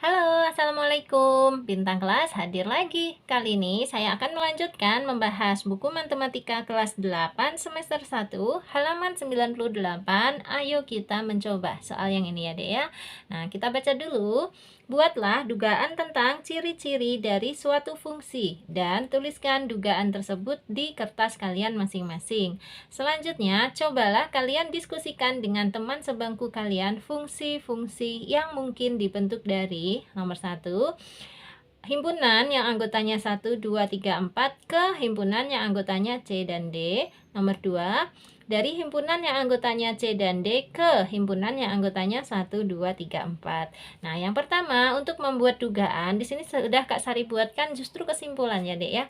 Halo, Assalamualaikum. Bintang kelas hadir lagi. Kali ini saya akan melanjutkan membahas buku matematika kelas 8 semester 1 halaman 98. Ayo kita mencoba soal yang ini ya, Dek ya. Nah, kita baca dulu. Buatlah dugaan tentang ciri-ciri dari suatu fungsi dan tuliskan dugaan tersebut di kertas kalian masing-masing. Selanjutnya, cobalah kalian diskusikan dengan teman sebangku kalian fungsi-fungsi yang mungkin dibentuk dari nomor 1, himpunan yang anggotanya 1, 2, 3, 4 ke himpunan yang anggotanya C dan D. Nomor 2, dari himpunan yang anggotanya C dan D ke himpunan yang anggotanya 1, 2, 3, 4. Nah, yang pertama untuk membuat dugaan, di sini sudah Kak Sari buatkan justru kesimpulannya, Dek ya.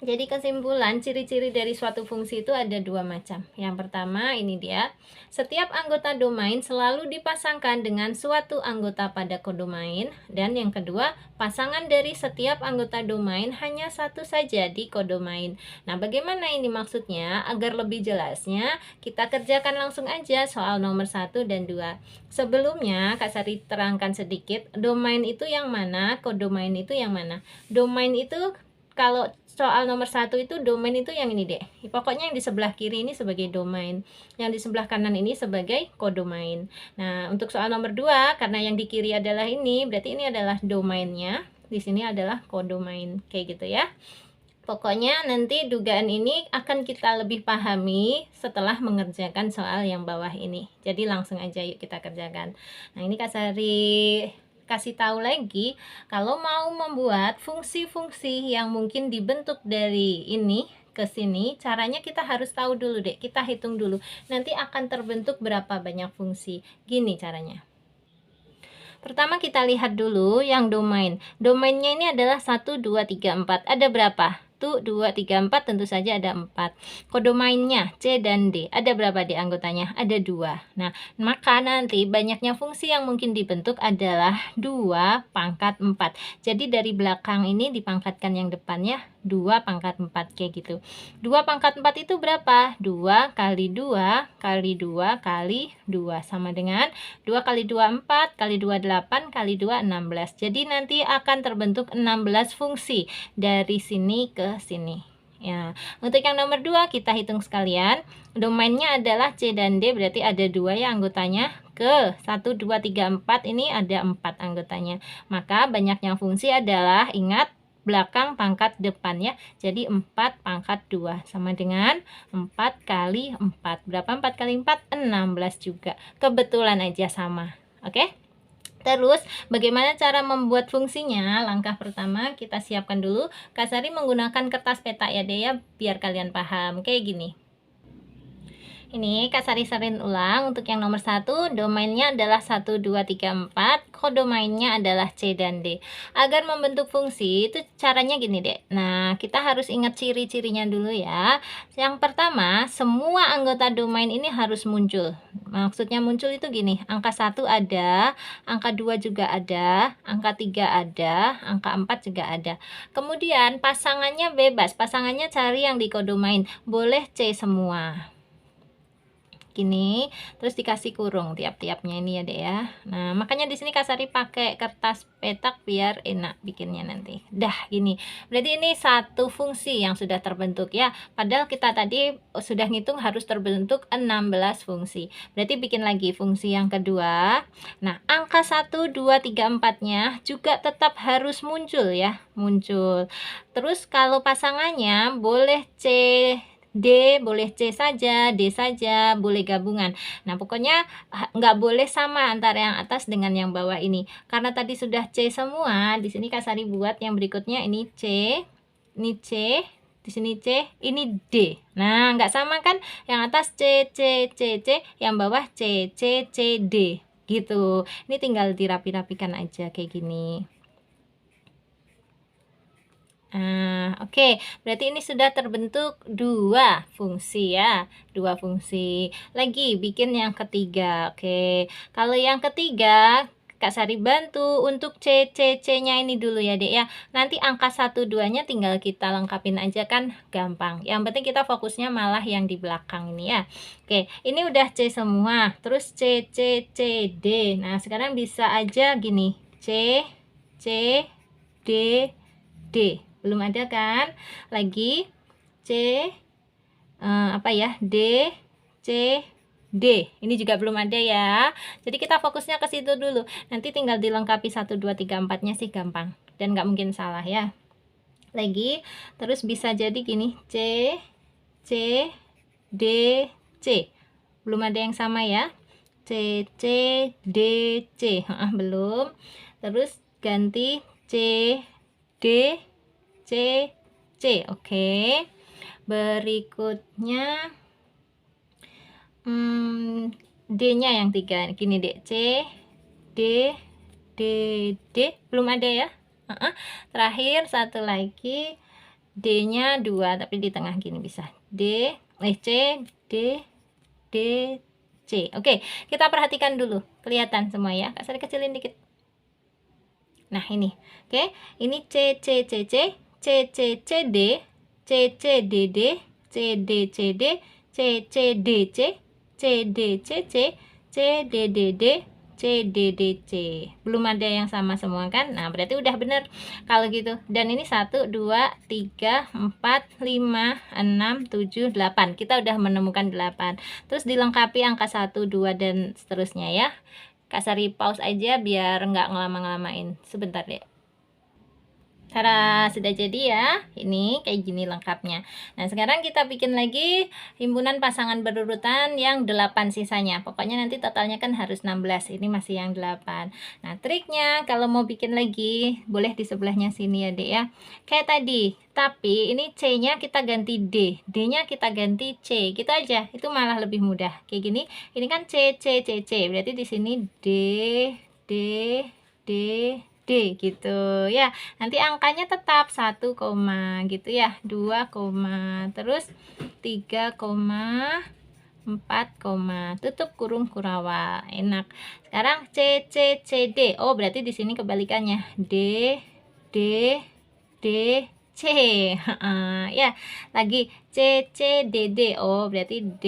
Jadi kesimpulan ciri-ciri dari suatu fungsi itu ada dua macam. Yang pertama ini dia, setiap anggota domain selalu dipasangkan dengan suatu anggota pada kodomain. Dan yang kedua, pasangan dari setiap anggota domain hanya satu saja di kodomain. Nah, bagaimana ini maksudnya? Agar lebih jelasnya, kita kerjakan langsung aja soal nomor 1 dan 2. Sebelumnya, Kak Sari terangkan sedikit, domain itu yang mana, kodomain itu yang mana. Domain itu kalau soal nomor 1 itu domain itu yang ini deh. Pokoknya yang di sebelah kiri ini sebagai domain, yang di sebelah kanan ini sebagai kodomain. Nah, untuk soal nomor 2 karena yang di kiri adalah ini, berarti ini adalah domainnya. Di sini adalah kodomain. Kayak gitu ya. Pokoknya nanti dugaan ini akan kita lebih pahami setelah mengerjakan soal yang bawah ini. Jadi langsung aja yuk kita kerjakan. Nah, ini Kak Sari kasih tahu lagi, kalau mau membuat fungsi-fungsi yang mungkin dibentuk dari ini ke sini, caranya kita harus tahu dulu deh, kita hitung dulu. Nanti akan terbentuk berapa banyak fungsi. Gini caranya. Pertama kita lihat dulu yang domain. Domainnya ini adalah 1, 2, 3, 4. Ada berapa? 1, 2, 3, 4 tentu saja ada 4. Kodomainnya C dan D. Ada berapa di anggotanya? Ada 2. Nah, maka nanti banyaknya fungsi yang mungkin dibentuk adalah 2 pangkat 4. Jadi dari belakang ini dipangkatkan yang depannya 2 pangkat 4 kayak gitu. 2 pangkat 4 itu berapa? 2 kali 2 kali 2 kali 2 sama dengan 2 kali 2 4 kali 2 8 kali 2 16. Jadi nanti akan terbentuk 16 fungsi dari sini ke sini. Ya, untuk yang nomor 2 kita hitung sekalian. Domainnya adalah C dan D, berarti ada 2 ya anggotanya. Ke 1 2 3 4 ini ada 4 anggotanya. Maka banyaknya fungsi adalah, ingat, belakang pangkat depannya. Jadi 4 pangkat 2 sama dengan 4 kali 4. Berapa 4 kali 4? 16 juga. Kebetulan aja sama. Oke? Terus, bagaimana cara membuat fungsinya? Langkah pertama, kita siapkan dulu. Kak Sari menggunakan kertas peta ya, deh ya, biar kalian paham. Kayak gini. Ini Kak Sari sering ulang. Untuk yang nomor 1, domainnya adalah 1, 2, 3, 4. Kodomainnya adalah C dan D. Agar membentuk fungsi, itu caranya gini deh. Nah, kita harus ingat ciri-cirinya dulu ya. Yang pertama, semua anggota domain ini harus muncul. Maksudnya muncul itu gini, angka 1 ada, angka 2 juga ada, angka 3 ada, angka 4 juga ada. Kemudian pasangannya bebas, pasangannya cari yang di kodomain. Boleh C semua. Gini, terus dikasih kurung tiap-tiapnya ini ya deh ya. Nah, makanya di sini Kak Sari pakai kertas petak biar enak bikinnya nanti. Dah gini. Berarti ini satu fungsi yang sudah terbentuk ya. Padahal kita tadi sudah ngitung harus terbentuk 16 fungsi. Berarti bikin lagi fungsi yang kedua. Nah, angka 1 2 3 4-nya juga tetap harus muncul ya, muncul. Terus kalau pasangannya boleh C D, boleh C saja, D saja, boleh gabungan. Nah, pokoknya nggak boleh sama antara yang atas dengan yang bawah ini. Karena tadi sudah C semua, di sini Kak Sari buat yang berikutnya ini C, di sini C, ini D. Nah, nggak sama kan? Yang atas C, C, C, C, yang bawah C, C, C, D. Gitu. Ini tinggal dirapi-rapikan aja kayak gini. Nah, oke. Berarti ini sudah terbentuk 2 fungsi ya. 2 fungsi. Lagi bikin yang ketiga. Oke. Kalau yang ketiga, Kak Sari bantu untuk C-nya ini dulu ya, Dek ya. Nanti angka 1 2-nya tinggal kita lengkapin aja kan gampang. Yang penting kita fokusnya malah yang di belakang ini ya. Oke, ini udah C semua. Terus C, C, C, D. Nah, sekarang bisa aja gini. C, C, D, D. Belum ada kan? Lagi C, apa ya? D, C, D. Ini juga belum ada ya. Jadi kita fokusnya ke situ dulu. Nanti tinggal dilengkapi 1, 2, 3, 4-nya sih gampang. Dan nggak mungkin salah ya. Lagi, terus bisa jadi gini. C, C, D, C. Belum ada yang sama ya. C, C, D, C. Belum. Terus ganti C, D, C, C. Oke. Berikutnya D-nya yang 3. Gini deh, C, D, D, D. Belum ada ya. Terakhir satu lagi, D-nya 2, tapi di tengah gini bisa. C, D, D, C. Oke, kita perhatikan dulu. Kelihatan semua ya. Kak Sari kecilin dikit. Nah, ini. Oke, ini C, C, C, C, C, C, C, D, C, C, D, D, C, D, C, D, C, C, D, C, C, D, C, C, C, D, D, D, C, D, D, C. Belum ada yang sama semua kan? Nah, berarti udah bener kalau gitu. Dan ini 1, 2, 3, 4, 5, 6, 7, 8. Kita udah menemukan 8. Terus dilengkapi angka 1, 2, dan seterusnya ya. Kak Sari pause aja biar nggak ngelama-ngelamain. Sebentar deh. Cara sudah jadi ya. Ini kayak gini lengkapnya. Nah, sekarang kita bikin lagi himpunan pasangan berurutan yang 8 sisanya. Pokoknya nanti totalnya kan harus 16. Ini masih yang 8. Nah, triknya kalau mau bikin lagi, boleh di sebelahnya sini ya, Dek ya. Kayak tadi, tapi ini C-nya kita ganti D. D-nya kita ganti C. Gitu aja. Itu malah lebih mudah. Kayak gini. Ini kan C, C, C, C. Berarti di sini D, D, D, D gitu ya. Nanti angkanya tetap 1, gitu ya. 2, terus 3, 4, tutup kurung kurawal. Enak. Sekarang C, C, C, D. Oh, berarti di sini kebalikannya. D, D, D, C. Ya, lagi C, C, D, D. Oh, berarti D,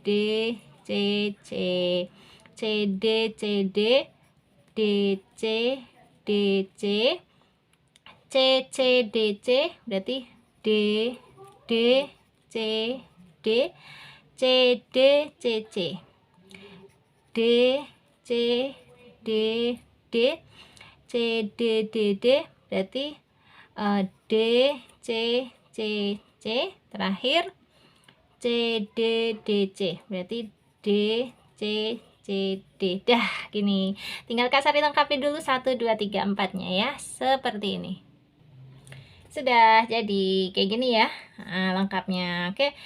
D, C, C. C, D, C, D, D, C, DC, C, C, DC, berarti D, D, C, D, C, D, C, C, D, C, D, D, C, D, D, D, berarti D, C, C, C, terakhir C, D, D, C, berarti D, C, C, D. Dah, gini. Tinggal Kak Sari lengkapi dulu 1, 2, 3, 4-nya ya. Seperti ini. Sudah jadi kayak gini ya. Nah, lengkapnya. Oke.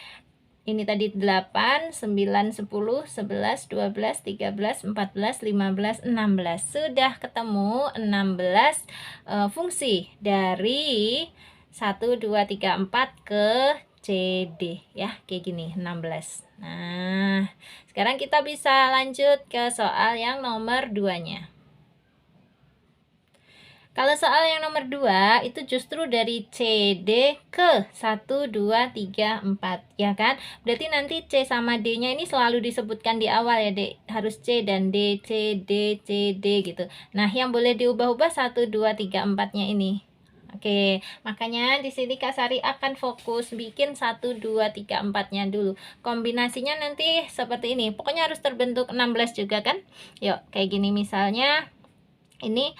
Ini tadi 8, 9, 10, 11, 12, 13, 14, 15, 16. Sudah ketemu 16 fungsi dari 1, 2, 3, 4 ke CD ya, kayak gini 16. Nah, sekarang kita bisa lanjut ke soal yang nomor 2-nya. Kalau soal yang nomor 2 itu justru dari CD ke 1, 2, 3, 4 ya kan. Berarti nanti C sama D-nya ini selalu disebutkan di awal ya, Dek. Harus C dan D, C, D, C, D gitu. Nah, yang boleh diubah-ubah 1, 2, 3, 4-nya ini. Oke, makanya di sini Kak Sari akan fokus bikin 1, 2, 3, 4-nya dulu. Kombinasinya nanti seperti ini. Pokoknya harus terbentuk 16 juga kan. Yuk, kayak gini misalnya. Ini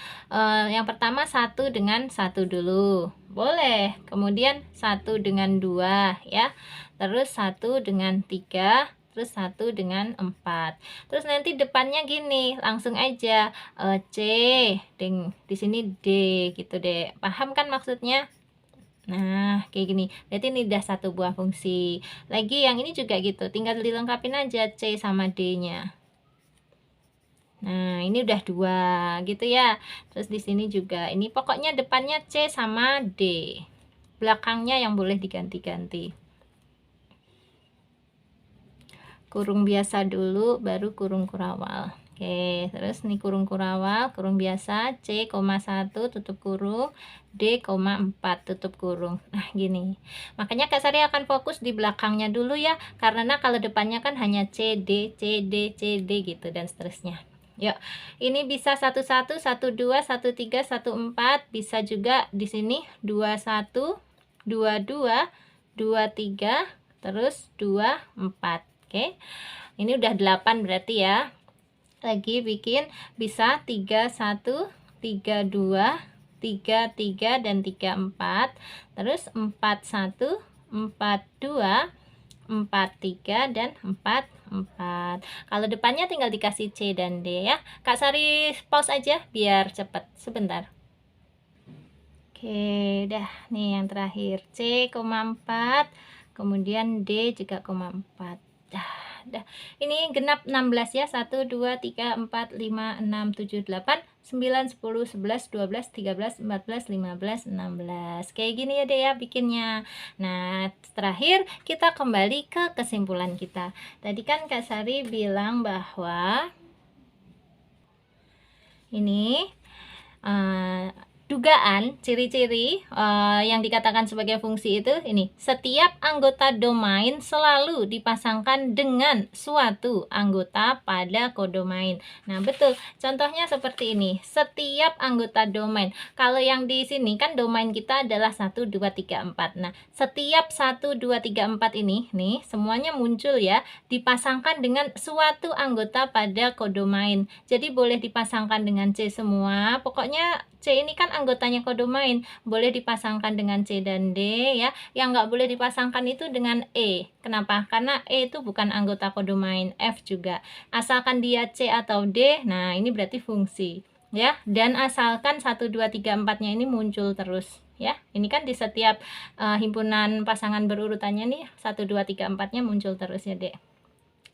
yang pertama 1 dengan 1 dulu. Boleh. Kemudian 1 dengan 2 ya. Terus 1 dengan 3. Terus 1 dengan 4. Terus nanti depannya gini, langsung aja C, di sini D gitu deh. Paham kan maksudnya? Nah, kayak gini. Berarti ini udah 1 buah fungsi. Lagi yang ini juga gitu, tinggal dilengkapin aja C sama D-nya. Nah, ini udah 2 gitu ya. Terus di sini juga, ini pokoknya depannya C sama D. Belakangnya yang boleh diganti-ganti. Kurung biasa dulu, baru kurung kurawal. Oke, terus nih kurung kurawal, kurung biasa, C, 1, tutup kurung, D, 4, tutup kurung. Nah, gini. Makanya Kak Sari akan fokus di belakangnya dulu ya, karena kalau depannya kan hanya C, D, C, D, C, D gitu, dan seterusnya. Yuk, ini bisa 11, 12, 13, 14, bisa juga di sini 21, 22, 23, terus 24. Oke. Ini udah 8 berarti ya. Lagi bikin bisa 31, 32, 33 dan 34. Terus 41, 42, 43 dan 44. Kalau depannya tinggal dikasih C dan D ya. Kak Sari pause aja biar cepet sebentar. Oke, dah nih yang terakhir C, 4, kemudian D juga, 4. Dah. Ini genap 16 ya. 1 2 3 4 5 6 7 8 9 10 11 12 13 14 15 16. Kayak gini ya deh ya bikinnya. Nah, terakhir kita kembali ke kesimpulan kita. Tadi kan Kak Sari bilang bahwa ini dugaan ciri-ciri yang dikatakan sebagai fungsi itu ini, setiap anggota domain selalu dipasangkan dengan suatu anggota pada kodomain. Nah, betul. Contohnya seperti ini. Setiap anggota domain. Kalau yang di sini kan domain kita adalah 1 2 3 4. Nah, setiap 1 2 3 4 ini nih semuanya muncul ya, dipasangkan dengan suatu anggota pada kodomain. Jadi boleh dipasangkan dengan C semua. Pokoknya C ini kan anggotanya kodomain, boleh dipasangkan dengan C dan D ya. Yang nggak boleh dipasangkan itu dengan E. Kenapa? Karena E itu bukan anggota kodomain, F juga. Asalkan dia C atau D, nah ini berarti fungsi ya. Dan asalkan 1 2 3 4-nya ini muncul terus ya. Ini kan di setiap himpunan pasangan berurutannya nih 1 2 3 4-nya muncul terus ya, Dek.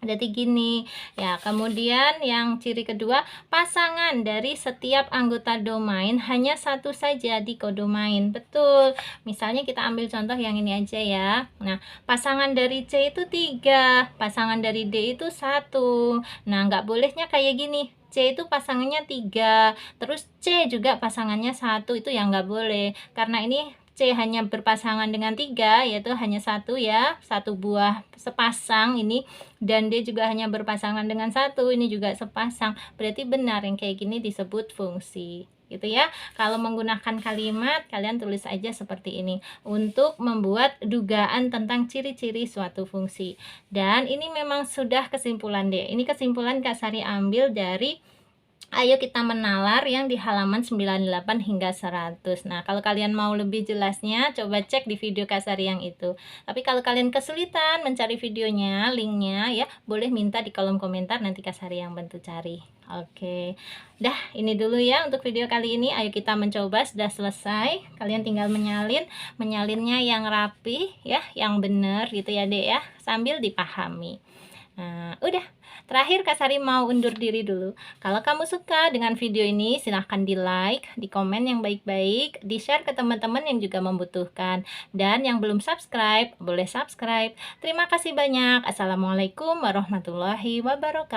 Jadi gini ya. Kemudian yang ciri kedua, pasangan dari setiap anggota domain hanya satu saja di kodomain. Betul. Misalnya kita ambil contoh yang ini aja ya. Nah, pasangan dari C itu 3, pasangan dari D itu 1. Nah, nggak bolehnya kayak gini. C itu pasangannya 3, terus C juga pasangannya 1, itu yang nggak boleh. Karena ini C hanya berpasangan dengan 3, yaitu hanya 1 ya, 1 buah sepasang ini, dan D juga hanya berpasangan dengan 1, ini juga sepasang. Berarti benar yang kayak gini disebut fungsi gitu ya. Kalau menggunakan kalimat, kalian tulis aja seperti ini untuk membuat dugaan tentang ciri-ciri suatu fungsi. Dan ini memang sudah kesimpulan deh. Ini kesimpulan Kak Sari ambil dari Ayo Kita Menalar yang di halaman 98 hingga 100. Nah, kalau kalian mau lebih jelasnya, coba cek di video Kak Sari yang itu. Tapi kalau kalian kesulitan mencari videonya, linknya ya, boleh minta di kolom komentar, nanti Kak Sari yang bantu cari. Oke, dah ini dulu ya untuk video kali ini. Ayo kita mencoba, sudah selesai. Kalian tinggal menyalinnya yang rapi ya, yang benar gitu ya Dek ya, sambil dipahami. Nah, udah. Terakhir Kak Sari mau undur diri dulu. Kalau kamu suka dengan video ini, silahkan di like, di komen yang baik-baik, di share ke teman-teman yang juga membutuhkan. Dan yang belum subscribe, boleh subscribe. Terima kasih banyak. Assalamualaikum warahmatullahi wabarakatuh.